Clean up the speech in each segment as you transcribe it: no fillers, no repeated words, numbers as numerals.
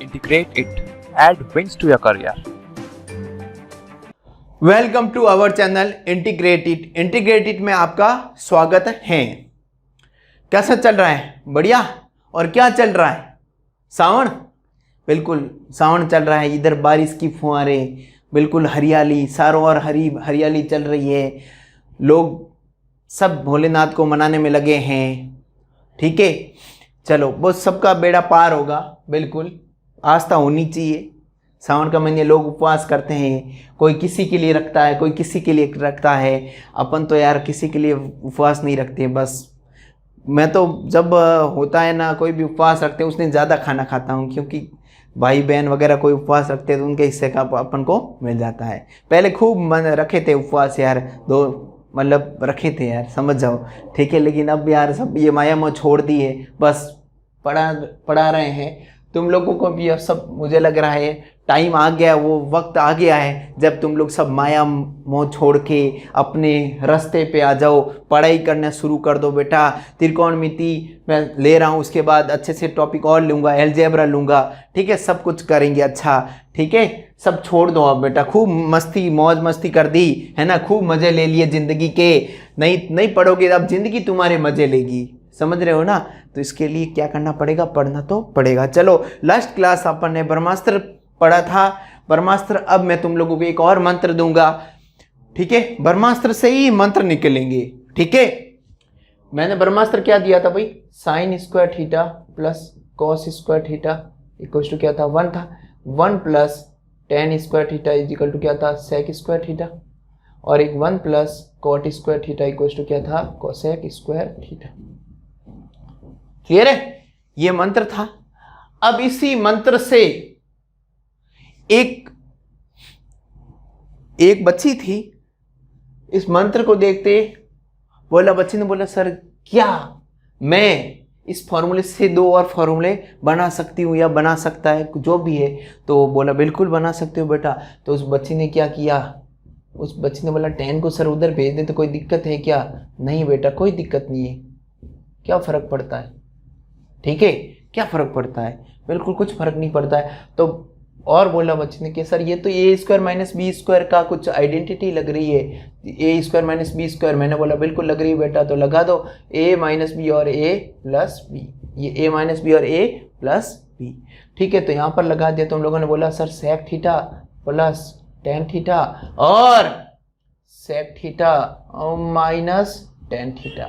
integrate it, add wins to your career. Welcome to our channel integrated में आपका स्वागत है। कैसा चल रहा है? बढ़िया। और क्या चल रहा है? सावन, बिल्कुल सावन चल रहा है। इधर बारिश की फुहारें, बिल्कुल हरियाली, चारों ओर हरियाली चल रही है। लोग सब भोलेनाथ को मनाने में लगे हैं। ठीक है, चलो वो सबका बेड़ा पार होगा। बिल्कुल आस्था होनी चाहिए। सावन का महीने लोग उपवास करते हैं, कोई किसी के लिए रखता है, कोई किसी के लिए रखता है। अपन तो यार किसी के लिए उपवास नहीं रखते। बस मैं तो जब होता है ना कोई भी उपवास रखते हैं उसने ज़्यादा खाना खाता हूँ, क्योंकि भाई बहन वगैरह कोई उपवास रखते हैं तो उनके हिस्से का अपन को मिल जाता है। पहले खूब मन रखे थे उपवास यार, मतलब रखे थे यार, समझ जाओ। ठीक है, लेकिन अब यार सब ये माया मोह छोड़ दी है। बस पढ़ा रहे हैं। तुम लोगों को भी अब सब मुझे लग रहा है टाइम आ गया, वो वक्त आ गया है जब तुम लोग सब माया मोह छोड़ के अपने रास्ते पे आ जाओ। पढ़ाई करना शुरू कर दो बेटा। त्रिकोणमिति मैं ले रहा हूँ, उसके बाद अच्छे से टॉपिक और लूँगा, अलजेब्रा लूँगा। ठीक है, सब कुछ करेंगे अच्छा। ठीक है, सब छोड़ दो अब बेटा। खूब मस्ती मौज मस्ती कर दी है ना, खूब मज़े ले लिए ज़िंदगी के। नहीं पढ़ोगे अब ज़िंदगी तुम्हारे मज़े लेगी, समझ रहे हो ना। तो इसके लिए क्या करना पड़ेगा? पढ़ना तो पड़ेगा। चलो, लास्ट क्लास अपन ने ब्रह्मास्त्र पढ़ा था। ब्रह्मास्त्र, अब मैं तुम लोगों को एक और मंत्र दूंगा। ठीक है, ब्रह्मास्त्र से ही मंत्र निकलेंगे। ठीक है, मैंने ब्रह्मास्त्र क्या दिया था भाई? Sine square theta plus cos square theta equal to क्या था? 1 था। 1 plus tan square theta is equal to क्या था? Sec square theta. और एक 1 plus cot square theta equal to क्या था? Cosec square theta. क्लियर है? ये मंत्र था। अब इसी मंत्र से एक बच्ची थी, इस मंत्र को देखते बच्ची ने बोला सर क्या मैं इस फॉर्मूले से 2 और फॉर्मूले बना सकती हूँ या बना सकता है जो भी है? तो बोला बिल्कुल बना सकते हो बेटा। तो उस बच्ची ने क्या किया? उस बच्ची ने बोला 10 को सर उधर भेज दे तो कोई दिक्कत है क्या? नहीं बेटा, कोई दिक्कत नहीं है। क्या फ़र्क पड़ता है? ठीक है, क्या फ़र्क पड़ता है? बिल्कुल कुछ फ़र्क नहीं पड़ता है। तो और बोला बच्चे ने कि सर ये तो ए स्क्वायर माइनस बी स्क्वायर का कुछ आइडेंटिटी लग रही है, ए स्क्वायर माइनस बी स्क्वायर। मैंने बोला बिल्कुल लग रही है बेटा, तो लगा दो ए माइनस बी और ए प्लस बी। ये ए माइनस बी और ए प्लस बी। ठीक है, तो यहाँ पर लगा दिया। तो हम लोगों ने बोला sir sec theta plus ten theta और sec theta minus ten theta.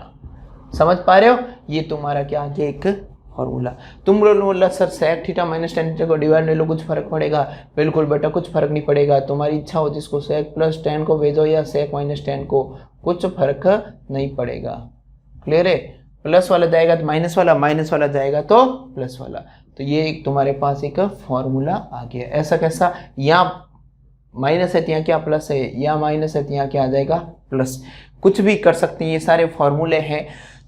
समझ पा रहे हो? ये तुम्हारा क्या है? एक फॉर्मूला। तुम लोग बोला sir sec theta minus ten theta को डिवाइड ले लो, कुछ फर्क पड़ेगा? बिल्कुल बेटा, कुछ फर्क नहीं पड़ेगा। तुम्हारी इच्छा हो जिसको सेक प्लस 10 को भेजो या सेक माइनस 10 को, कुछ फर्क नहीं पड़ेगा। क्लियर है? प्लस वाला जाएगा तो माइनस वाला, माइनस वाला जाएगा तो प्लस वाला। तो ये एक तुम्हारे पास एक फॉर्मूला आ गया। ऐसा कैसा? यहाँ माइनस है तो यहाँ क्या प्लस है, या माइनस है तो यहाँ क्या आ जाएगा? प्लस। कुछ भी कर सकते हैं, ये सारे फॉर्मूले हैं।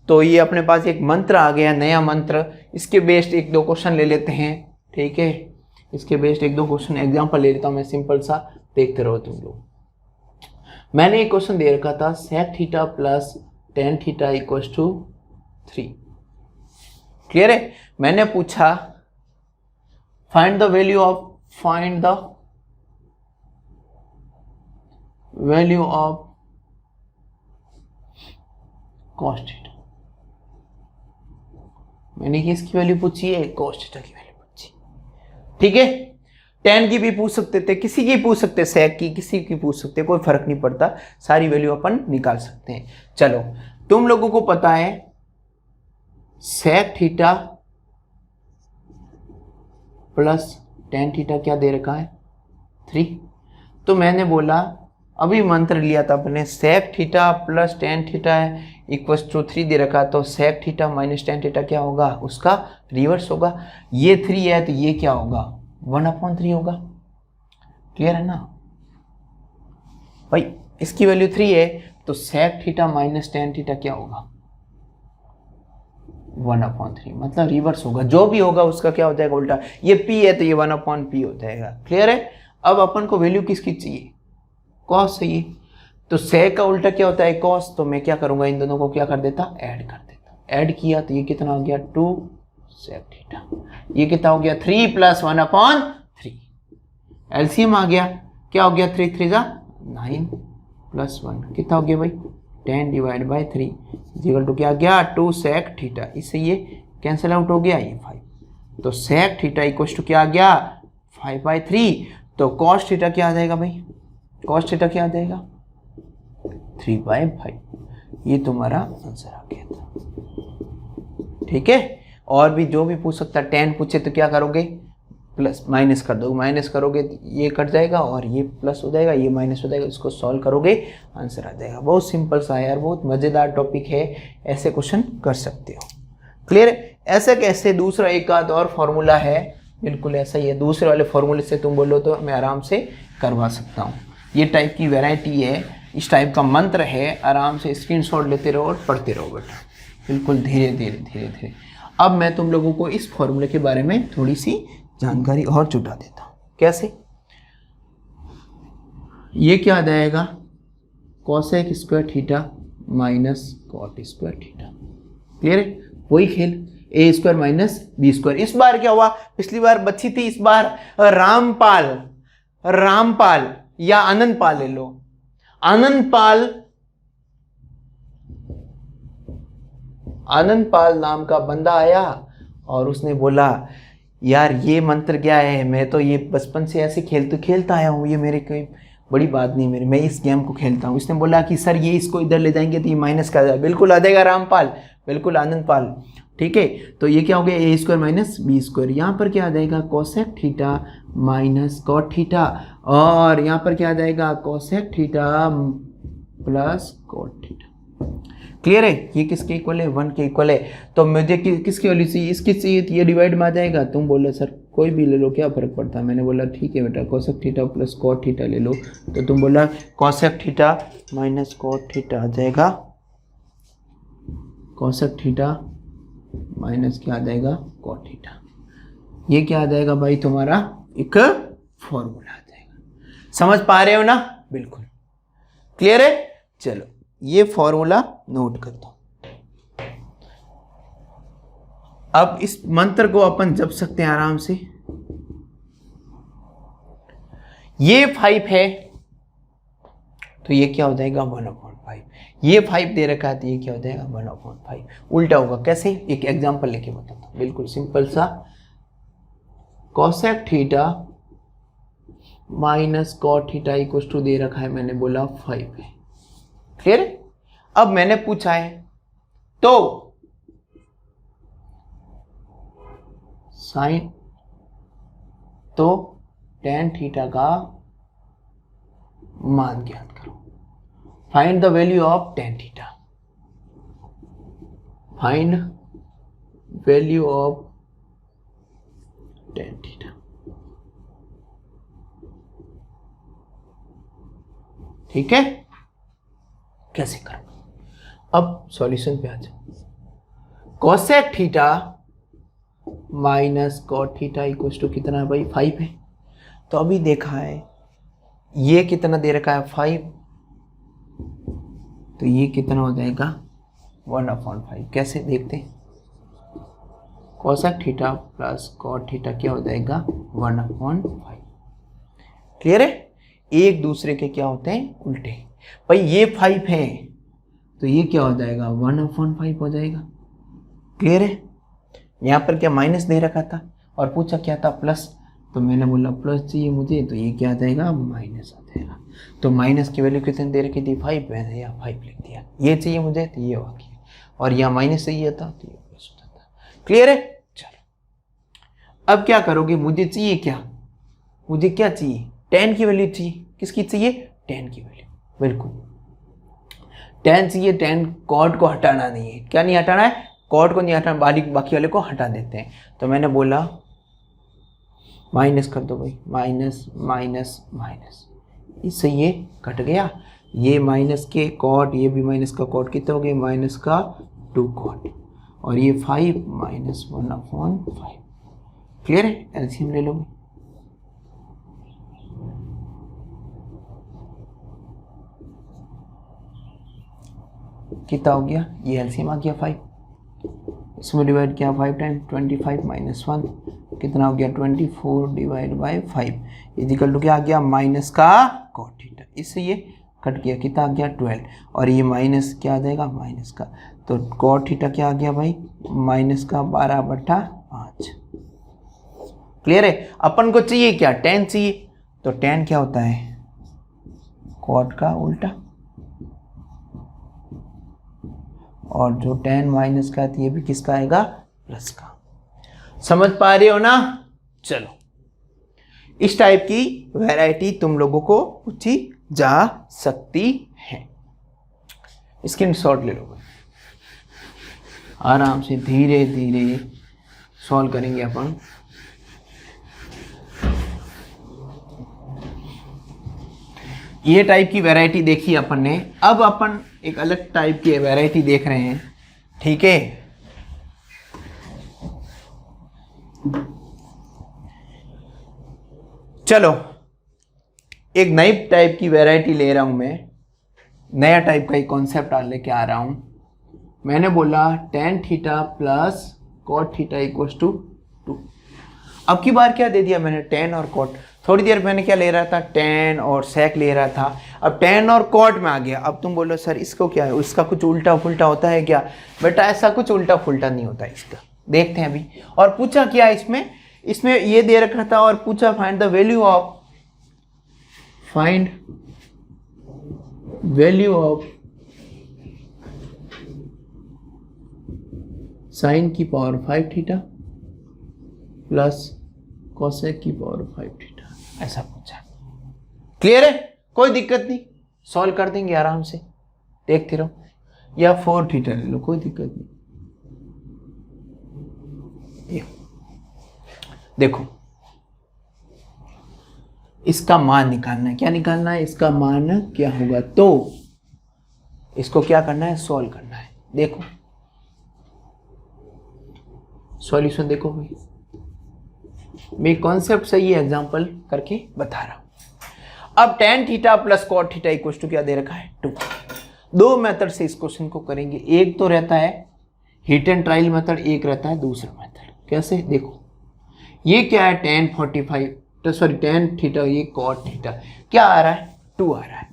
तो ये अपने पास एक मंत्र आ गया, नया मंत्र। इसके बेस्ड 1-2 क्वेश्चन ले लेते हैं। ठीक है, इसके बेस्ड 1-2 क्वेश्चन एग्जांपल ले लेता हूँ मैं, सिंपल सा, देखते रहो तुम लोग। मैंने एक क्वेश्चन दे रखा था sec theta plus ten theta equal to 3। Clear है? मैंने पूछा find the value of cos theta. मैंने किसकी वैल्यू पूछी है? कॉस थीटा की वैल्यू पूछी। ठीक है, 10 की भी पूछ सकते थे, किसी की पूछ सकते, सेक की किसी की पूछ सकते, कोई फर्क नहीं पड़ता, सारी वैल्यू अपन निकाल सकते हैं। चलो, तुम लोगों को पता है sec theta plus ten theta क्या दे रखा है? 3। तो मैंने बोला अभी मंत्र लिया था अपने, sec theta plus ten theta equal to 3 दे रखा। तो sec theta minus ten theta क्या होगा? उसका रिवर्स होगा। ये 3 है तो ये क्या होगा? 1/3 होगा। क्लियर है ना भाई? इसकी वैल्यू 3 है तो sec theta minus ten theta क्या होगा? 1/3, मतलब रिवर्स होगा। जो भी होगा उसका क्या हो जाएगा? उल्टा। ये p है तो ये 1/p हो जाएगा। क्लियर है? अब अपन को वैल्यू किसकी चाहिए? कॉस चाहिए। तो सेक का उल्टा क्या होता है? कॉस। तो मैं क्या करूंगा? इन दोनों को क्या कर देता? ऐड कर देता। ऐड किया तो ये कितना हो गया? 2 सेक थीटा। ये कितना हो गया 3 + 1/3। एलसीएम आ गया, क्या हो गया 3 3 जा 9 + 1 कितना हो गया भाई 10/3 इक्वल टू क्या आ गया 2 सेक थीटा। इससे ये कैंसिल आउट हो गया, ये 5। तो सेक थीटा इक्वल टू क्या आ गया 5/3। तो कॉस थीटा क्या आ जाएगा भाई, कॉस थीटा क्या आ जाएगा 3/5। ये तुम्हारा आंसर आ गया था। ठीक है, और भी जो भी पूछ सकता है, 10 पूछे तो क्या करोगे प्लस माइनस कर दो, माइनस करोगे ये कट जाएगा और ये प्लस हो जाएगा, ये माइनस हो जाएगा, इसको सॉल्व करोगे आंसर आ जाएगा। बहुत सिंपल सा है यार, बहुत मज़ेदार टॉपिक है, ऐसे क्वेश्चन कर सकते हो। क्लियर है। ऐसे कैसे दूसरा एक आध और फॉर्मूला है, बिल्कुल ऐसा ही है, दूसरे वाले फॉर्मूले से तुम बोलो तो मैं आराम से करवा सकता हूँ। ये टाइप की वैरायटी है, इस टाइप का मंत्र है, आराम से स्क्रीनशॉट लेते रहो और पढ़ते रहो बेटा, बिल्कुल धीरे धीरे धीरे धीरे। अब मैं तुम लोगों को इस फॉर्मूले के बारे में थोड़ी सी जानकारी और जुटा देता हूँ। कैसे, ये क्या आ जाएगा cosec square theta minus cot square theta. Clear है, वही खेल A square minus B square. इस बार क्या हुआ, पिछली बार बची थी, इस बार रामपाल, रामपाल या आनंदपाल ले लो। आनंदपाल नाम का बंदा आया और उसने बोला यार ये मंत्र क्या है, मैं तो ये बचपन से ऐसे खेलता आया हूँ, ये मेरे कोई बड़ी बात नहीं, मैं इस गेम को खेलता हूँ। इसने बोला कि सर ये इसको इधर ले जाएंगे तो ये माइनस का जाएगा, बिल्कुल आ जाएगा रामपाल, बिल्कुल आनंदपाल। ठीक है, तो ये क्या हो गया A square minus B square. यहाँ पर क्या आ जाएगा cosec theta minus cot theta, और यहाँ पर क्या आ जाएगा cosec theta plus cot theta. Clear है, ये किसके इक्वल है 1 के इक्वल है। तो मुझे किसकी वैल्यू चाहिए, इसकी चाहिए, तो ये डिवाइड में आ जाएगा। तुम बोलो सर कोई भी ले लो क्या फ़र्क पड़ता है, मैंने बोला ठीक है बेटा cosec theta plus cot theta ले लो। तो तुम बोला cosec theta minus cot theta आ जाएगा, कोसेक थीटा माइनस क्या आ जाएगा कॉट थीटा। ये क्या आ जाएगा भाई तुम्हारा एक फॉर्मूला आ जाएगा। समझ पा रहे हो ना, बिल्कुल क्लियर है। चलो ये फॉर्मूला नोट कर दो। अब इस मंत्र को अपन जप सकते हैं आराम से। ये 5 है तो ये क्या हो जाएगा 1/5। ये 5 दे रखा है तो ये क्या हो जाएगा 1/5। उल्टा होगा कैसे, एक एग्जांपल लेके बताता हूं, बिल्कुल सिंपल सा। Cosec theta minus cot theta equal to दे रखा है, मैंने बोला 5 है। क्लियर है। अब मैंने पूछा है तो साइन, तो tan थीटा का मान ज्ञात करो। Find the value of tan theta, find value of tan theta. ठीक है, कैसे करो, अब सॉल्यूशन पे आ जाओ। Cosec theta minus cot theta equal to कितना है भाई 5 है। तो अभी देखा है ये कितना दे रखा है 5, तो ये कितना हो जाएगा 1/5। कैसे देखते हैं, cosec theta plus cot theta क्या हो जाएगा 1/5। क्लियर है, एक दूसरे के क्या होते हैं उल्टे। भाई ये 5 है तो ये क्या हो जाएगा 1/5 हो जाएगा। क्लियर है, यहाँ पर क्या माइनस दे रखा था और पूछा क्या था प्लस, तो मैंने बोला प्लस चाहिए मुझे, तो ये क्या आ जाएगा माइनस आ जाएगा। तो माइनस की वैल्यू कितनी दे रखी थी 5, मैंने यहाँ 5 लिख दिया। ये चाहिए मुझे तो ये आ गया, और यहाँ माइनस चाहिए था तो ये प्लस हो जाता। क्लियर है। चलो अब क्या करोगे, मुझे चाहिए क्या, मुझे क्या चाहिए tan की वैल्यू चाहिए। किसकी चाहिए, tan की वैल्यू, बिल्कुल tan चाहिए। tan कॉट को हटाना नहीं है, क्या नहीं हटाना है, कॉट को नहीं हटाना, बाकी वाले को हटा देते हैं। तो मैंने बोला माइनस कर दो भाई, माइनस माइनस माइनस, इससे ये कट गया, ये माइनस के कॉट, ये भी माइनस का कॉट, कितना हो गया माइनस का 2 कॉट, और ये 5 माइनस 1/5। क्लियर है, एलसीएम ले लो। कितना हो गया, ये एलसीएम आ गया 5। इसमें डिवाइड किया 5 टाइम, 25 माइनस 1 कितना हो गया 24 डिवाइड बाई 5 इजिकल टू क्या आ गया माइनस का कॉट थीटा। इससे ये कट गया, कितना आ गया 12 और ये माइनस क्या आ जाएगा माइनस का, तो कॉट थीटा क्या आ गया भाई माइनस का 12/5। क्लियर है। अपन को चाहिए क्या tan चाहिए, तो tan क्या होता है कॉट का उल्टा, और जो tan माइनस का है ये भी किसका आएगा प्लस का। समझ पा रहे हो ना। चलो इस टाइप की वैरायटी तुम लोगों को पूछी जा सकती है। स्क्रीनशॉट ले लो, आराम से धीरे धीरे सॉल्व करेंगे अपन। ये टाइप की वैरायटी देखी अपन ने, अब अपन एक अलग टाइप की वैरायटी देख रहे हैं। ठीक है, चलो एक नई टाइप की वैरायटी ले रहा हूं मैं, नया टाइप का एक कॉन्सेप्ट लेके आ रहा हूं। मैंने बोला tan theta plus cot theta equals to 2। अब की बार क्या दे दिया मैंने tan और कॉट। थोड़ी देर मैंने क्या ले रहा था tan और sec ले रहा था, अब tan और कॉट में आ गया। अब तुम बोलो सर इसको क्या है, इसका कुछ उल्टा फुल्टा होता है क्या? बेटा ऐसा कुछ उल्टा फुल्टा नहीं होता इसका, देखते हैं अभी। और पूछा क्या इसमें ये दे रखा था और पूछा find the value of sine की पावर 5 थीटा प्लस कोसेक की पावर 5 थीटा, ऐसा पूछा। क्लियर है, कोई दिक्कत नहीं, सॉल्व कर देंगे आराम से, देखते रहो। या 4 थीटा ले लो, कोई दिक्कत नहीं। ये देखो इसका मान निकालना है। क्या निकालना है? इसका मान क्या होगा, तो इसको क्या करना है, सॉल्व करना है। देखो सॉल्यूशन देखो भाई, मैं कॉन्सेप्ट से ये एग्जांपल करके बता रहा हूं। अब tan theta plus cot theta equal to क्या दे रखा है 2। दो मेथड से इस क्वेश्चन को करेंगे। एक तो रहता है हिट एंड ट्रायल मेथड, एक रहता है दूसरा मेथड। कैसे? देखो ये क्या है tan 45 तो सॉरी tan थीटा, ये कॉट थीटा क्या आ रहा है 2 आ रहा है।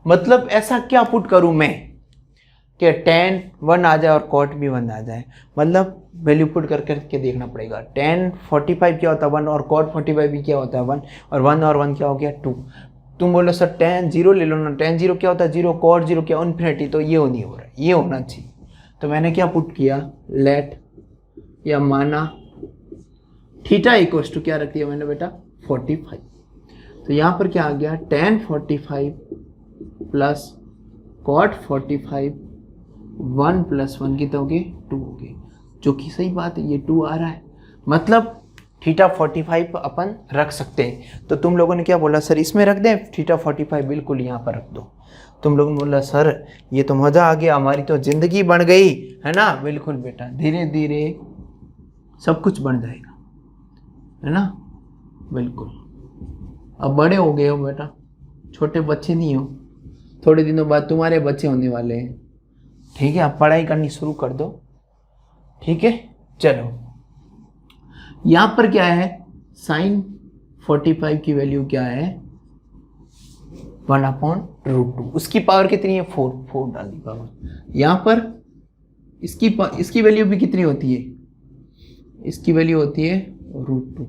मतलब ऐसा क्या पुट करूं मैं कि tan 1 आ जाए और कॉट भी 1 आ जाए, मतलब वैल्यू पुट करके देखना पड़ेगा। tan 45 क्या होता है 1 और कॉट 45 भी क्या होता है 1, और 1 और 1 क्या हो गया 2। तुम बोलो सर tan 0 ले लो ना, tan 0 क्या होता है 0, कॉट 0 क्या इन्फिनिटी, तो ये नहीं हो रहा है, ये होना चाहिए। तो मैंने क्या पुट किया, लेट या माना थीटा इक्वल्स टू क्या रख दिया मैंने बेटा 45। तो यहाँ पर क्या आ गया tan 45 प्लस कॉट 45 1 प्लस 1 कितना हो गए 2 हो गए, जो कि सही बात है, ये 2 आ रहा है। मतलब थीटा 45 अपन रख सकते हैं। तो तुम लोगों ने क्या बोला सर इसमें रख दें थीटा 45, बिल्कुल यहाँ पर रख दो। तुम लोगों ने बोला सर ये तो मज़ा आ गया, हमारी तो ज़िंदगी बन गई है ना। बिल्कुल बेटा, धीरे धीरे सब कुछ बन जाएगा, है ना। बिल्कुल, अब बड़े हो गए हो बेटा, छोटे बच्चे नहीं हो, थोड़े दिनों बाद तुम्हारे बच्चे होने वाले हैं। ठीक है, अब पढ़ाई करनी शुरू कर दो। ठीक है, चलो यहाँ पर क्या है साइन 45 की वैल्यू क्या है 1/√2। उसकी पावर कितनी है 4 डाल दी पावर। यहाँ पर इसकी वैल्यू भी कितनी होती है, इसकी वैल्यू होती है √2,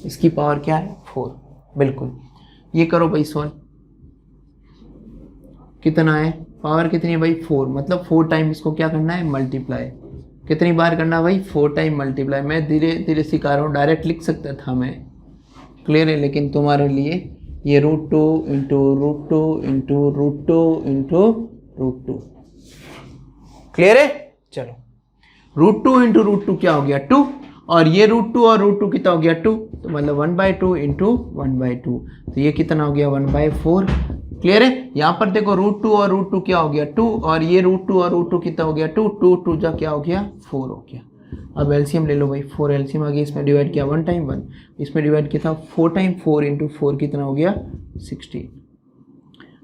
इसकी पावर क्या है 4। बिल्कुल, ये करो भाई सॉल्व। कितना है पावर कितनी है भाई 4, मतलब 4 टाइम इसको क्या करना है मल्टीप्लाई। कितनी बार करना भाई 4 टाइम मल्टीप्लाई। मैं धीरे धीरे सिखा रहा हूँ, डायरेक्ट लिख सकता था मैं, क्लियर है, लेकिन तुम्हारे लिए ये √2 इंटू √2 इंटू √2 इंटू √2, क्लियर है। चलो √2 इंटू √2 क्या हो गया 2, और ये √2 और √2 कितना हो गया 2, तो मतलब 1/2 इंटू 1/2, तो ये कितना हो गया 1/4। क्लियर है। यहाँ पर देखो √2 और √2 क्या हो गया 2, और ये √2 और √2 कितना हो गया 2, 2 जा क्या हो गया 4 हो गया। अब एलसीएम ले लो भाई, 4 एलसीएम आ गया, इसमें डिवाइड किया 1 टाइम 1, इसमें डिवाइड किया था 4 टाइम 4 इंटू 4 कितना हो गया 16।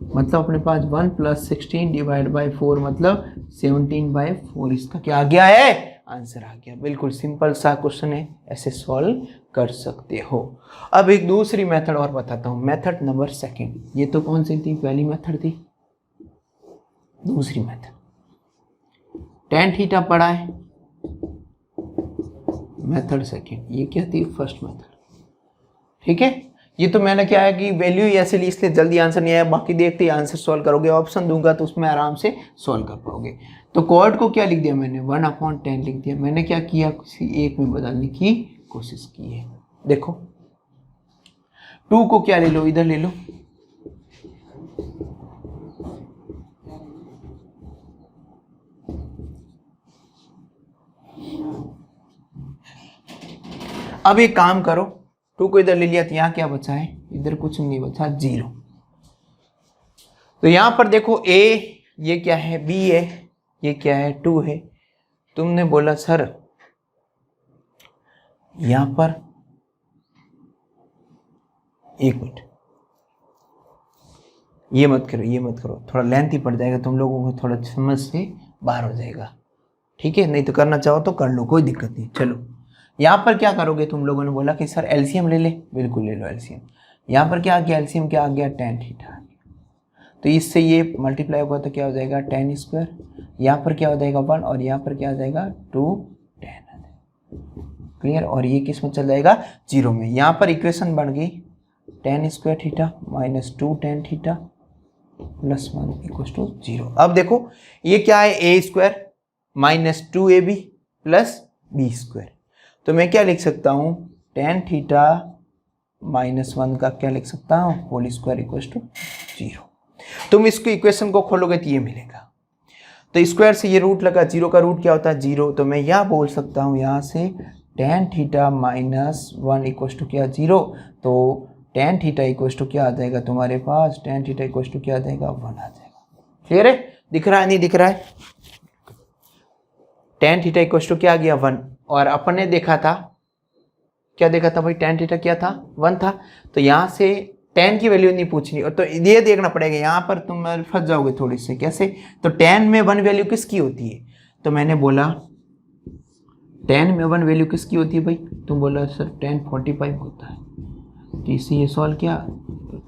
मतलब अपने पास 1 + 16 डिवाइड बाई 4 मतलब 17/4 इसका क्या आ गया है, आंसर आ गया। बिल्कुल सिंपल सा क्वेश्चन है, ऐसे सॉल्व कर सकते हो। अब एक दूसरी मेथड और बताता हूँ, मेथड नंबर 2। ये तो कौन सी थी, पहली मेथड थी। दूसरी मेथड tan थीटा पढ़ा है, मेथड 2। ये क्या थी, फर्स्ट मेथड। ठीक है, ये तो मैंने क्या है कि वैल्यू ही ऐसे ली इसलिए जल्दी आंसर नहीं आया, बाकी देखते ही आंसर सॉल्व करोगे। ऑप्शन दूंगा तो उसमें आराम से सॉल्व कर पाओगे। तो कॉर्ड को क्या लिख दिया मैंने, 1/10 लिख दिया। मैंने क्या किया, किसी एक में बदलने की कोशिश की है। देखो 2 को क्या ले लो, इधर ले लो, अब एक काम करो, 2 को इधर ले लिया तो यहाँ क्या बचा है, इधर कुछ नहीं बचा, 0। तो यहाँ पर देखो a ये क्या है, b है, ये क्या है, 2 है। तुमने बोला सर यहाँ पर, एक मिनट, ये मत करो, ये मत करो, थोड़ा लेंथ ही पड़ जाएगा, तुम लोगों को थोड़ा समझ से बाहर हो जाएगा। ठीक है, नहीं तो करना चाहो तो कर लो, कोई दिक्कत नहीं। चलो यहाँ पर क्या करोगे, तुम लोगों ने बोला कि सर एलसीएम ले ले, बिल्कुल ले लो एलसीएम। यहाँ पर क्या आ गया, एलसीएम क्या आ गया, tan थीटा। तो इससे ये मल्टीप्लाई होगा तो क्या हो जाएगा, tan²। यहाँ पर क्या हो जाएगा 1 और यहाँ पर क्या आ जाएगा 2 tan। क्लियर, और ये किस में चल जाएगा, 0 में। यहाँ पर इक्वेशन बन गई tan² theta minus 2 tan theta plus 1 = 0। अब देखो ये क्या है, a² minus 2ab plus b²। तो मैं क्या लिख सकता हूँ, tan थीटा माइनस 1 का क्या लिख सकता हूँ, होल स्क्वायर = 0। तुम इसको इक्वेशन को खोलोगे तो ये मिलेगा। तो स्क्वायर से ये रूट लगा, 0 का रूट क्या होता है, 0। तो मैं यह बोल सकता हूँ यहाँ से tan थीटा माइनस 1 = क्या, 0। तो tan थीटा = क्या आ जाएगा तुम्हारे पास, tan थीटा = क्या आ जाएगा, 1 आ जाएगा। क्लियर है, दिख रहा है, नहीं दिख रहा है। tan थीटा = क्या आ गया, 1। और अपन ने देखा था, क्या देखा था भाई, tan थीटा क्या था, 1 था। तो यहाँ से tan की वैल्यू नहीं पूछनी, और तो ये देखना पड़ेगा, यहाँ पर तुम फंस जाओगे थोड़ी से। कैसे, तो tan में 1 वैल्यू किसकी होती है, तो मैंने बोला tan में 1 वैल्यू किसकी होती है भाई, तुम बोला सर tan 45 होता है। तो इससे ये सॉल्व किया,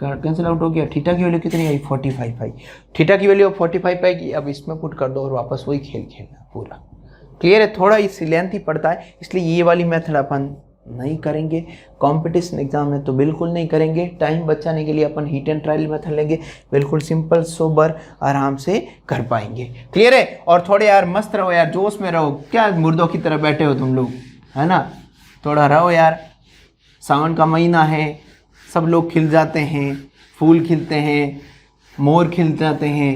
कैंसिल आउट हो गया। थीटा की वैल्यू कितनी आई, 45 आई। थीटा की वैल्यू 45 आएगी, अब इसमें पुट कर दो और वापस वही खेल खेलना पूरा। क्लियर है, थोड़ा इस लेंथ ही पड़ता है, इसलिए ये वाली मेथड अपन नहीं करेंगे। कंपटीशन एग्जाम में तो बिल्कुल नहीं करेंगे। टाइम बचाने के लिए अपन हिट एंड ट्रायल मेथड लेंगे, बिल्कुल सिंपल सोबर आराम से कर पाएंगे। क्लियर है, और थोड़े यार मस्त रहो यार, जोश में रहो, क्या मुर्दों की तरह बैठे हो तुम लोग, है ना। थोड़ा रहो यार, सावन का महीना है, सब लोग खिल जाते हैं, फूल खिलते हैं, मोर खिल जाते हैं,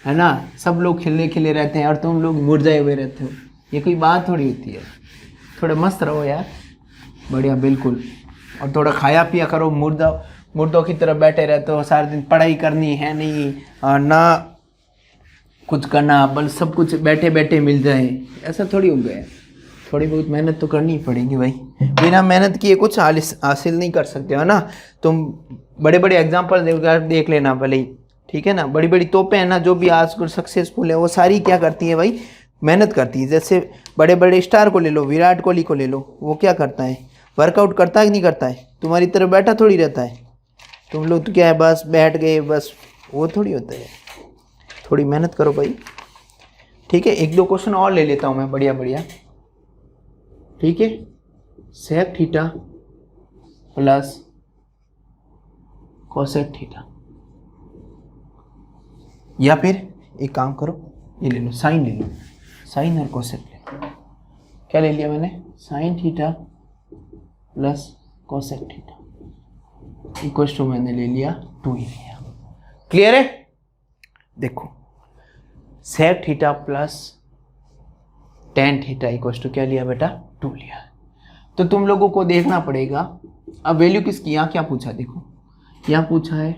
है ना। सब लोग खिले खिले रहते हैं और तुम लोग मुरझाए हुए रहते हो, ये कोई बात थोड़ी होती है। थोड़ा मस्त रहो यार, बढ़िया बिल्कुल। और थोड़ा खाया पिया करो, मुर्दों की तरह बैठे रहते हो सारे दिन, पढ़ाई करनी है नहीं, ना कुछ करना, बस सब कुछ बैठे बैठे मिल जाए, ऐसा थोड़ी हो गया। थोड़ी बहुत मेहनत तो करनी ही पड़ेगी भाई, बिना मेहनत किए कुछ हासिल नहीं कर सकते हो ना। तुम बड़े बड़े एग्जाम्पल देख लेना भले ही, ठीक है ना। बड़ी बड़ी तोपें हैं ना जो भी आज सक्सेसफुल है, वो सारी क्या करती है भाई, मेहनत करती है। जैसे बड़े बड़े स्टार को ले लो, विराट कोहली को ले लो, वो क्या करता है, वर्कआउट करता है कि नहीं करता है, तुम्हारी तरह बैठा थोड़ी रहता है। तुम लोग तो क्या है, बस बैठ गए बस, वो थोड़ी होता है। थोड़ी मेहनत करो भाई, ठीक है। एक दो क्वेश्चन और ले लेता हूँ मैं, बढ़िया बढ़िया, ठीक है। Sec theta plus cosec theta, या फिर एक काम करो, ये ले लो, साइन ले लो, साइन और कोसेक ले लो। क्या ले लिया मैंने, sine theta plus cosec theta equals to मैंने ले लिया 2 ही लिया। क्लियर है, देखो सेक थीटा प्लस tan थीटा इक्वल्स टू क्या लिया बेटा, 2 लिया। तो तुम लोगों को देखना पड़ेगा अब वैल्यू किसकी, यहाँ क्या पूछा, देखो यहाँ पूछा है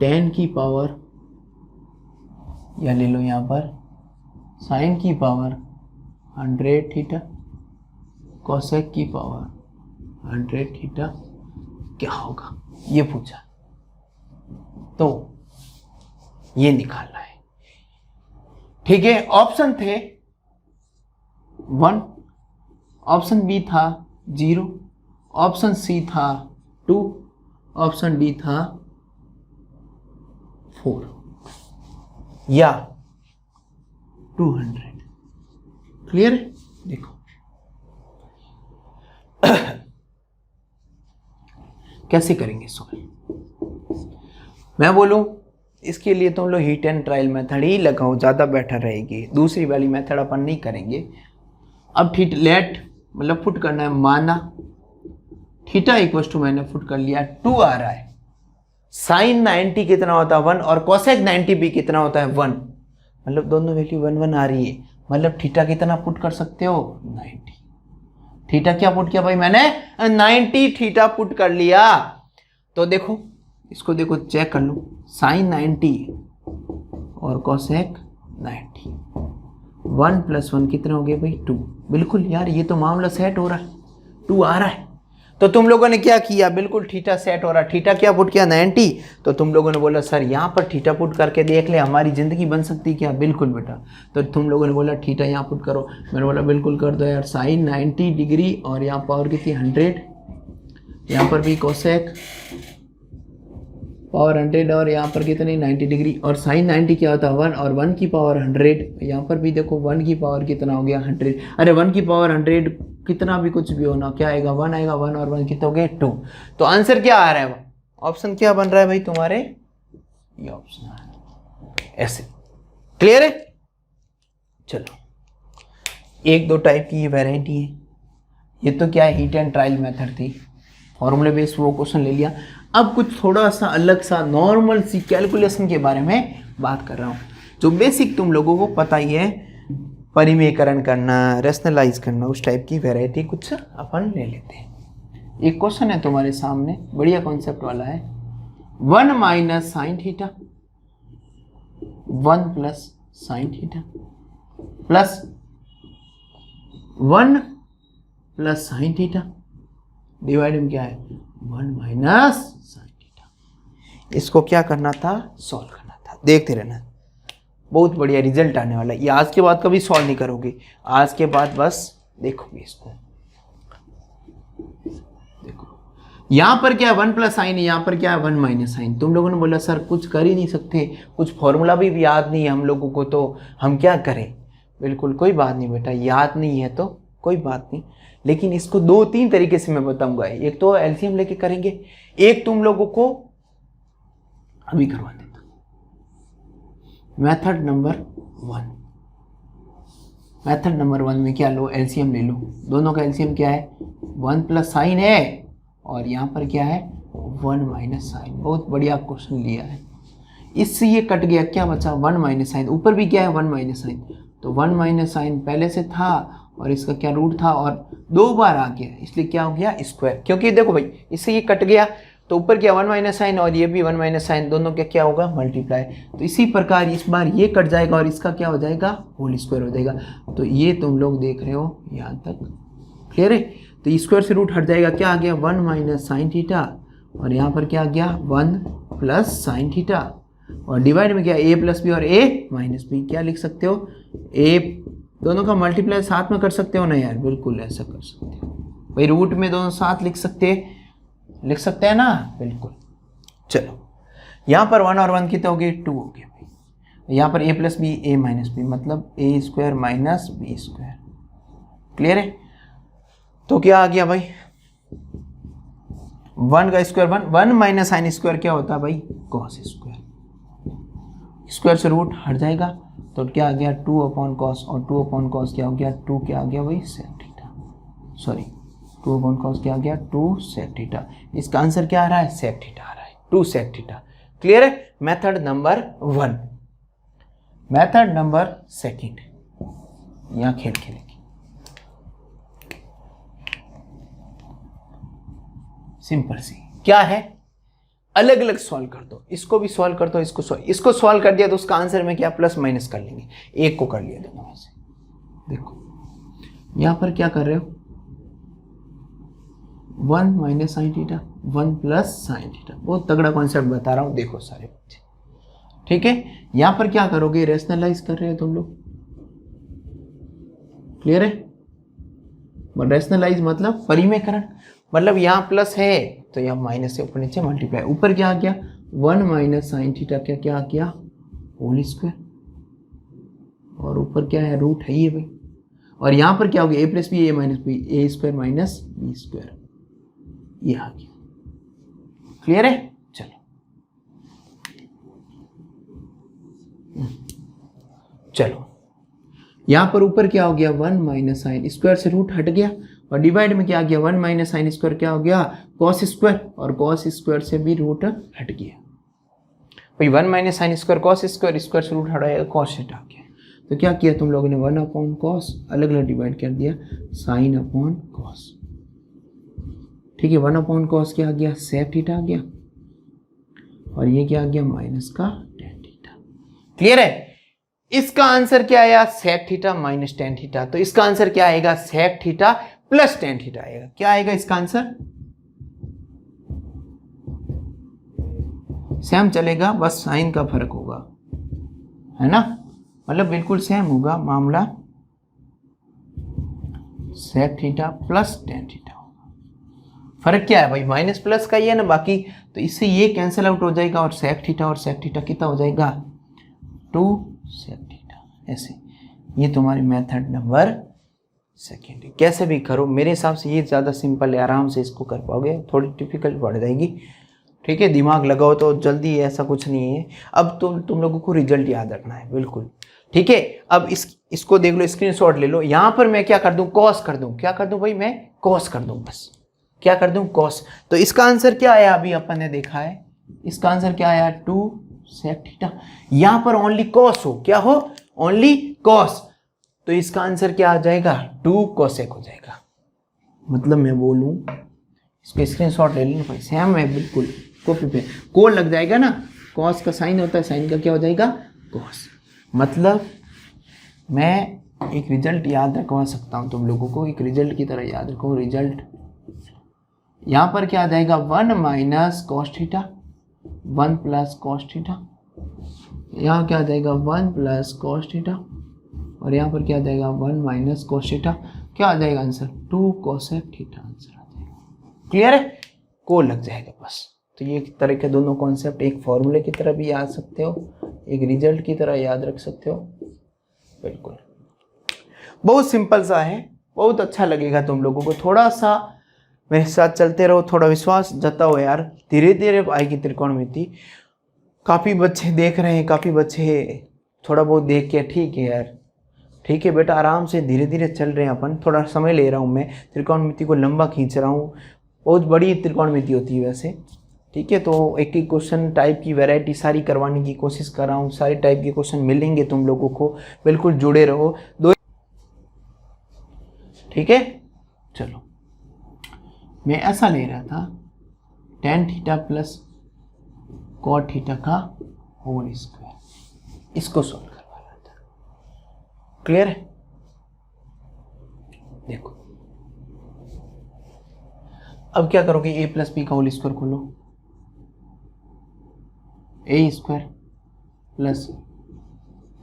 tan की पावर, या ले लो यहाँ पर साइन की पावर 100 थीटा, कोसेक की पावर 100 थीटा, क्या होगा ये पूछा। तो ये निकालना है। ठीक है, ऑप्शन थे 1, ऑप्शन बी था 0, ऑप्शन सी था 2, ऑप्शन डी था 4 या 200। क्लियर है? देखो कैसे करेंगे सॉल्व। मैं बोलूं इसके लिए तुम लोग हीट एंड ट्रायल मेथड ही लगाओ, ज़्यादा बेटर रहेगी। दूसरी वाली मेथड अपन नहीं करेंगे। अब लेट मतलब पुट करना है, माना थीटा इक्वल टू मैंने पुट कर लिया 2 आ रहा है, साइन 90 कितना होता है 1 और कोसेक 90 भी कितना होता है 1, मतलब दोनों वैल्यू 1 1 आ रही है। मतलब थीटा कितना पुट कर सकते हो 90। थीटा क्या पुट किया भाई मैंने 90 थीटा पुट कर लिया। तो देखो इसको देखो चेक कर लो, साइन 90 और कोसेक 90, 1 + 1 कितने हो गए भाई 2। बिल्कुल यार ये तो मामला सेट हो रहा है, 2 आ रहा है। तो तुम लोगों ने क्या किया, बिल्कुल थीटा सेट हो रहा है। थीटा क्या पुट किया 90, तो तुम लोगों ने बोला सर यहाँ पर थीटा पुट करके देख ले हमारी ज़िंदगी बन सकती क्या। बिल्कुल बेटा, तो तुम लोगों ने बोला थीटा यहाँ पुट करो, मैंने बोला बिल्कुल कर दो यार। साइन 90 डिग्री और यहाँ पावर कितनी 100, यहाँ पर भी कोसेक पावर 100 और यहाँ पर कितनी 90 डिग्री। और साइन 90 क्या होता है 1 और 1 की पावर 100। यहाँ पर भी देखो 1 की पावर कितना हो गया 100। अरे 1 की पावर 100 कितना भी कुछ भी होना क्या आएगा 1 आएगा, 1 और 1 कितने हो गए 2। तो आंसर क्या आ रहा है, ऑप्शन क्या बन रहा है भाई तुम्हारे, ये ऑप्शन आ रहा है ऐसे। क्लियर है? चलो 1-2 टाइप की ये वेराइटी है। ये तो क्या है हीट एंड ट्रायल मेथड थी, फॉर्मूले बेस्ड वो क्वेश्चन ले लिया। अब कुछ थोड़ा सा अलग सा नॉर्मल सी कैलकुलेशन के बारे में बात कर रहा हूँ, जो बेसिक तुम लोगों को पता ही है, परिमेयकरण करना, रैशनलाइज करना, उस टाइप की वैरायटी कुछ अपन ले लेते हैं। एक क्वेश्चन है तुम्हारे सामने, बढ़िया कॉन्सेप्ट वाला है। 1 minus sine theta 1 plus sign theta plus 1 plus sine theta divide में क्या है 1 माइनस साइन थीटा। इसको क्या करना था, सॉल्व करना था। देखते रहना, बहुत बढ़िया रिजल्ट आने वाला है। ये आज के बाद कभी सॉल्व नहीं करोगे, आज के बाद बस देखोगे इसको। देखो यहाँ पर क्या है 1 प्लस साइन है, यहाँ पर क्या है 1 माइनस साइन। तुम लोगों ने बोला सर कुछ कर ही नहीं सकते, कुछ फॉर्मूला भी याद नहीं है हम लोगों को, तो हम क्या करें। बिल्कुल कोई बात नहीं बेटा, याद नहीं है तो कोई बात नहीं, लेकिन इसको 2-3 तरीके से मैं बताऊंगा। एक तो एलसीएम लेके करेंगे, एक तुम लोगों को अभी करवा देता मेथड नंबर 1। मेथड नंबर 1 में क्या लो, एलसीएम ले लो। दोनों का एलसीएम क्या है 1 प्लस साइन है और यहाँ पर क्या है 1 माइनस साइन। बहुत बढ़िया क्वेश्चन लिया है। इससे ये कट गया, क्या बचा 1 माइनस साइन। ऊपर भी क्या है 1 माइनस साइन, तो 1 माइनस साइन पहले से था और इसका क्या रूट था और 2 बार आ गया, इसलिए क्या हो गया स्क्वायर। क्योंकि देखो भाई इससे ये कट गया तो ऊपर क्या 1 माइनस साइन और ये भी 1 माइनस साइन, दोनों का क्या होगा मल्टीप्लाई। तो इसी प्रकार इस बार ये कट जाएगा और इसका क्या हो जाएगा होल स्क्वायर हो जाएगा। तो ये तुम लोग देख रहे हो यहाँ तक क्लियर है। तो स्क्वायर से रूट हट जाएगा, क्या आ गया 1 माइनस साइन थीटा और यहाँ पर क्या आ गया 1 प्लस साइन थीटा और डिवाइड में क्या a प्लस बी और a माइनस बी। क्या लिख सकते हो a, दोनों का मल्टीप्लाई साथ में कर सकते हो ना यार, बिल्कुल ऐसा कर सकते हो भाई। रूट में दोनों साथ लिख सकते हैं ना, बिल्कुल। चलो यहाँ पर 1 और 1 कितने हो गए 2 हो गए भाई। यहाँ पर a plus B a minus B, मतलब a square minus B square. Clear है? तो क्या आ गया भाई 1 का स्क्वायर 1 माइनस साइन स्क्वायर क्या होता है भाई कॉस स्क्वायर। स्क्वायर से रूट हट जाएगा तो क्या आ गया 2 अपॉन कॉस और 2 अपॉन कॉस क्या हो गया 2, क्या आ गया भाई sec theta. Sorry 2 upon cos क्या आ गया 2 सेक थीटा। इसका आंसर क्या आ रहा है सेक थीटा आ रहा है, 2 सेक थीटा। क्लियर है? Method number 1। मेथड नंबर 2 यहाँ खेल खेलेंगे। सिंपल सी क्या है, अलग अलग सॉल्व कर दो, इसको भी सॉल्व कर दो, इसको सॉल्व कर दिया तो उसका आंसर में क्या प्लस माइनस कर लेंगे। एक को कर लिया दोनों में से। देखो यहां पर क्या कर रहे हो 1 minus sine theta, 1 plus sine theta. बहुत तगड़ा कॉन्सेप्ट बता रहा हूँ, देखो सारे बच्चे, ठीक है। यहाँ पर क्या करोगे, रेशनलाइज कर रहे हो तुम लोग, क्लियर है। रेशनलाइज मतलब परिमेयकरण, मतलब यहाँ प्लस है तो यहाँ माइनस से ऊपर नीचे मल्टीप्लाई, ऊपर क्या आ गया 1 माइनस साइन थीटा, क्या क्या आ गया होल स्क्वायर, और ऊपर क्या है रूट है ये भाई, और यहाँ पर क्या हो गया ए प्लस बी ए माइनस बी, ए स्क्वायर माइनस बी स्क्वायर, ये आ गया, क्लियर है। चलो चलो यहाँ पर ऊपर क्या हो गया 1 माइनस साइन स्क्वायर से रूट हट गया, और डिवाइड में क्या आ गया 1 माइनस साइन स्क्वायर क्या हो गया कॉस स्क्वायर, और कॉस स्क्वायर से भी रूट हट गया भाई, 1 minus sine square cos square, square से रूट हटाएगा कॉस हटा गया, तो क्या किया तुम लोगों ने 1 अपॉन कॉस अलग अलग डिवाइड कर दिया साइन अपॉन कॉस, ठीक है। 1 अपॉन कॉस क्या आ गया सेक थीटा आ गया, और ये क्या आ गया माइनस का टेन थीटा, क्लियर है। इसका आंसर क्या आया sec theta minus ten theta, तो इसका आंसर क्या आएगा sec theta plus ten theta आएगा, क्या आएगा इसका आंसर, सेम चलेगा, बस साइन का फर्क होगा, है ना, मतलब बिल्कुल सेम होगा मामला, sec theta plus ten theta होगा। फर्क क्या है भाई माइनस प्लस का ही है ना बाकी, तो इससे ये कैंसिल आउट हो जाएगा, और सेक थीटा कितना हो जाएगा 2 सेक थीटा, ऐसे। ये तुम्हारी मेथड नंबर सेकेंड है। कैसे भी करो, मेरे हिसाब से ये ज़्यादा सिंपल है, आराम से इसको कर पाओगे, थोड़ी डिफिकल्ट बढ़ जाएगी, ठीक है। दिमाग लगाओ तो जल्दी, ऐसा कुछ नहीं है। अब तुम लोगों को रिजल्ट याद रखना है, बिल्कुल ठीक है। अब इसको देख लो, स्क्रीनशॉट ले लो। यहाँ पर मैं क्या कर दूँ कॉस कर दूँ, क्या कर दूँ भाई मैं कॉस कर दूँ, बस क्या कर दूँ कॉस। तो इसका आंसर क्या आया अभी अपन ने देखा है, इसका आंसर क्या आया 2 सेक थीटा। यहाँ पर ओनली कॉस हो, क्या हो ओनली कॉस, तो इसका आंसर क्या आ जाएगा 2 कोसेक हो जाएगा। मतलब मैं बोलूँ, इसको स्क्रीनशॉट ले लेना भाई, सेम है बिल्कुल, कॉपी पे कोड लग जाएगा ना, कॉस का साइन होता है, साइन का क्या हो जाएगा कॉस। मतलब मैं एक रिजल्ट याद रखवा सकता हूँ तुम लोगों को, एक रिजल्ट की तरह याद रखो। रिजल्ट यहाँ पर क्या आ जाएगा 1 minus cos theta, 1 plus cos theta, यहाँ क्या आ जाएगा 1 प्लस कॉस थीटा, और यहाँ पर क्या आ जाएगा 1 माइनस कॉस थीटा, क्या आ जाएगा आंसर 2 कोसेक थीटा आंसर आ जाएगा, क्लियर है, को लग जाएगा बस। तो ये एक तरह के दोनों कॉन्सेप्ट एक फॉर्मूले की तरह भी याद सकते हो, एक रिजल्ट की तरह याद रख सकते हो, बिल्कुल बहुत सिंपल सा है, बहुत अच्छा लगेगा तुम लोगों को। थोड़ा सा मेरे साथ चलते रहो, थोड़ा विश्वास जताओ यार, धीरे धीरे आएगी त्रिकोणमिति। काफ़ी बच्चे देख रहे हैं, काफ़ी बच्चे थोड़ा बहुत देख के ठीक है यार, ठीक है बेटा, आराम से धीरे धीरे चल रहे हैं अपन, थोड़ा समय ले रहा हूँ मैं, त्रिकोणमिति को लंबा खींच रहा हूँ, बहुत बड़ी त्रिकोणमिति होती है वैसे, ठीक है। तो एक ही क्वेश्चन टाइप की वैरायटी सारी करवाने की कोशिश कर रहा हूँ, सारी टाइप के क्वेश्चन मिलेंगे तुम लोगों को, बिल्कुल जुड़े रहो दो, ठीक है। चलो मैं ऐसा ले रहा था tan theta plus cot theta का होल स्क्वायर, इसको सॉल्व करवा रहा था, क्लियर है। देखो अब क्या करोगे, a प्लस बी का होल स्क्वायर खोलो, a square plus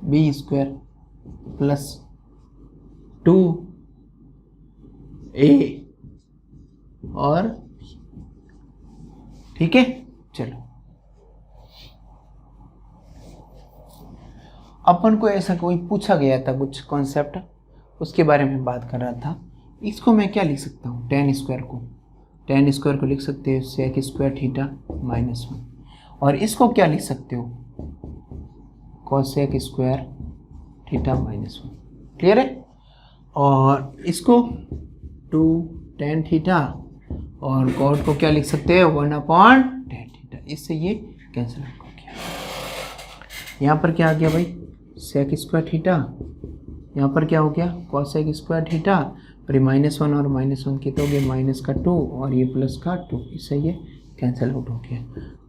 B square plus 2a और ठीक है। चलो अपन को ऐसा कोई पूछा गया था कुछ कॉन्सेप्ट, उसके बारे में बात कर रहा था। इसको मैं क्या लिख सकता हूँ, tan स्क्वायर को लिख सकते हो सेक स्क्वायर थीटा माइनस 1, और इसको क्या लिख सकते हो cosec square theta minus 1, clear है। और इसको 2 tan थीटा, और कॉट को क्या लिख सकते हो 1 अपॉन tan थीटा, इससे ये कैंसिल हो गया। यहाँ पर क्या आ गया भाई सेक स्क्वायर थीटा, यहाँ पर क्या हो गया कोसेक स्क्वायर थीटा, और ये -1 और -1 कितना हो गया माइनस का 2 और ये प्लस का 2, इससे ये कैंसिल आउट हो गया।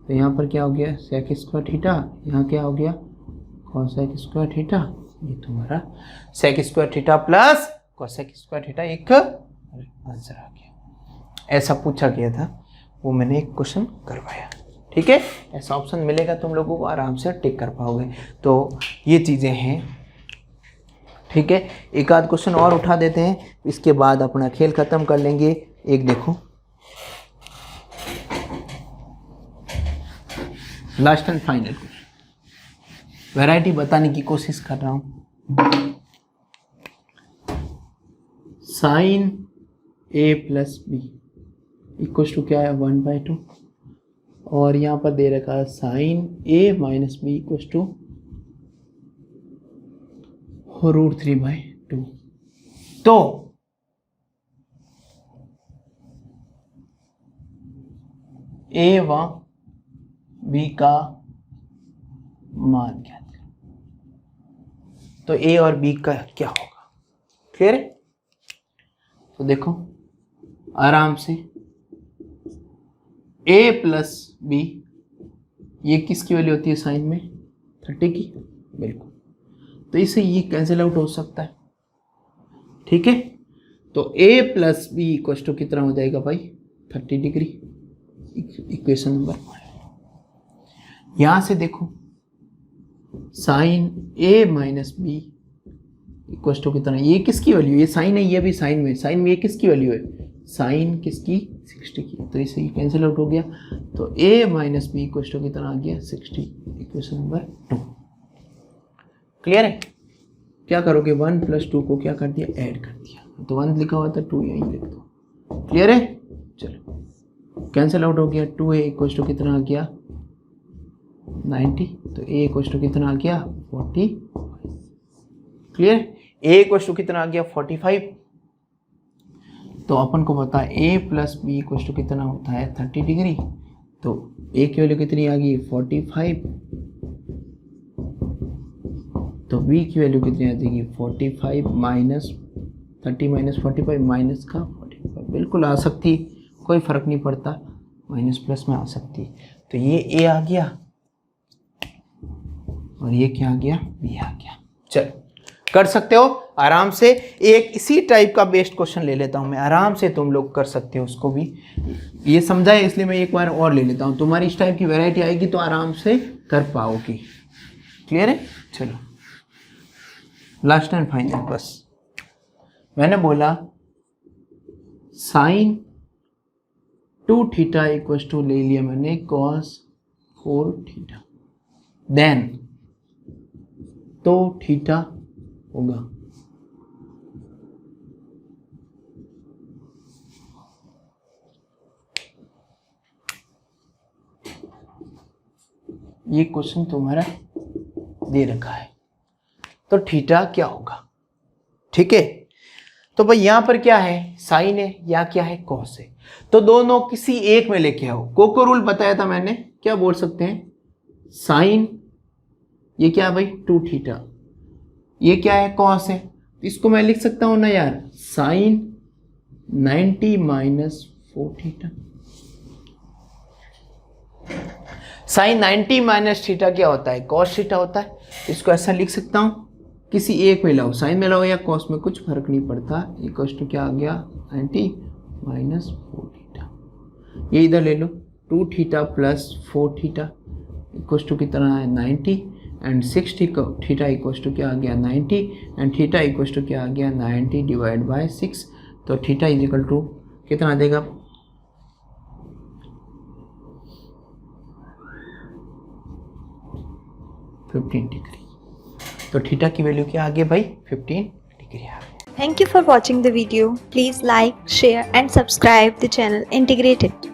तो यहाँ पर क्या हो गया सेक स्क्वायर थीटा, यहाँ क्या हो गया कोसेक स्क्वायर थीटा, ये तुम्हारा sec square theta plus cosec square theta एक आंसर आ गया। ऐसा पूछा गया था, वो मैंने एक क्वेश्चन करवाया। ठीक है, ऐसा ऑप्शन मिलेगा तुम लोगों को, आराम से टिक कर पाओगे। तो ये चीज़ें हैं। ठीक है, एक आध क्वेश्चन और उठा देते हैं, इसके बाद अपना खेल खत्म कर लेंगे। एक देखो, last and final question, variety बताने की कोशिश कर रहा हूं। Sine A plus B equal to क्या है 1/2, और यहाँ पर दे रखा है sine A minus B equal to √3/2। तो ए व बी का मान ज्ञात करो। तो ए और बी का क्या होगा? क्लियर है? तो देखो आराम से, ए प्लस बी, ये किसकी वैल्यू होती है साइन में? 30 की। बिल्कुल, तो इससे ये कैंसिल आउट हो सकता है। ठीक है, तो ए प्लस बी इक्वल टू कितना हो जाएगा भाई? 30 डिग्री। Equation number 1। यहां से देखो, sine A minus B equal to कितना? ये किसकी वैल्यू? ये साइन है, ये भी साइन में। साइन में ये किसकी वैल्यू है? साइन किसकी? 60 की। तो इससे कैंसिल आउट हो गया। तो a minus B equal to कितना आ गया? 60। Equation number 2। क्लियर है? क्या करोगे? 1 + 2 को क्या कर दिया? ऐड कर दिया। तो 1 लिखा हुआ था, 2 यहीं लिख दो। क्लियर है? चलो, कैंसिल आउट हो गया। 2a इक्वल टू कितना आ गया? 90। तो a इक्वल टू कितना आ गया? 40। क्लियर? a इक्वल टू कितना आ गया? 45। तो अपन को पता है a plus B equal to कितना होता है? 30 डिग्री। तो a की वैल्यू कितनी आ गई? 45। तो b की वैल्यू कितनी आ जाएगी? 45 माइनस 30 माइनस 45 माइनस का 45। बिल्कुल आ सकती, कोई फर्क नहीं पड़ता, माइनस प्लस में आ सकती। तो ये a आ गया और ये क्या आ गया? b आ गया। चलो, कर सकते हो आराम से। एक इसी टाइप का बेस्ट क्वेश्चन ले लेता हूं मैं, आराम से तुम लोग कर सकते हो उसको भी। ये समझा है, इसलिए मैं एक बार और ले लेता हूं। तुम्हारी इस टाइप की वैरायटी आएगी तो आराम से कर पाओगी। क्लियर है? चलो, लास्ट एंड फाइनल। बस मैंने बोला साइन 2θ इक्वल टू ले लिया मैंने cos 4θ, देन तो थीटा होगा ये क्वेश्चन तुम्हारा दे रखा है। तो थीटा क्या होगा? ठीक है, तो भाई यहां पर क्या है? साइन है या क्या है? कॉस है। तो दोनों किसी एक में लेके आओ। कोको रूल बताया था मैंने, क्या बोल सकते हैं? साइन, ये क्या है भाई? 2θ, ये क्या है? कॉस है। इसको मैं लिख सकता हूं ना यार, sine 90 minus 4θ। Sine 90 minus theta क्या होता है? कॉस थीटा होता है। इसको ऐसा लिख सकता हूं, किसी एक में लाओ, साइन में लाओ या कॉस में, कुछ फर्क नहीं पड़ता। इक्वल टू क्या आ गया? 90 माइनस 4θ। ये इधर ले लो, 2θ प्लस 4θ इक्वल टू कितना है? 90। एंड 60 थीटा इक्वल टू क्या आ गया? 90। एंड थीटा इक्वल टू क्या आ गया? 90 डिवाइड बाय 6। तो थीटा इज इक्वल टू कितना देगा? 15 डिग्री। तो थीटा की वैल्यू क्या आ गई भाई? 15 डिग्री आ गई। Thank you for watching the video. Please like, share and subscribe the channel Integrated.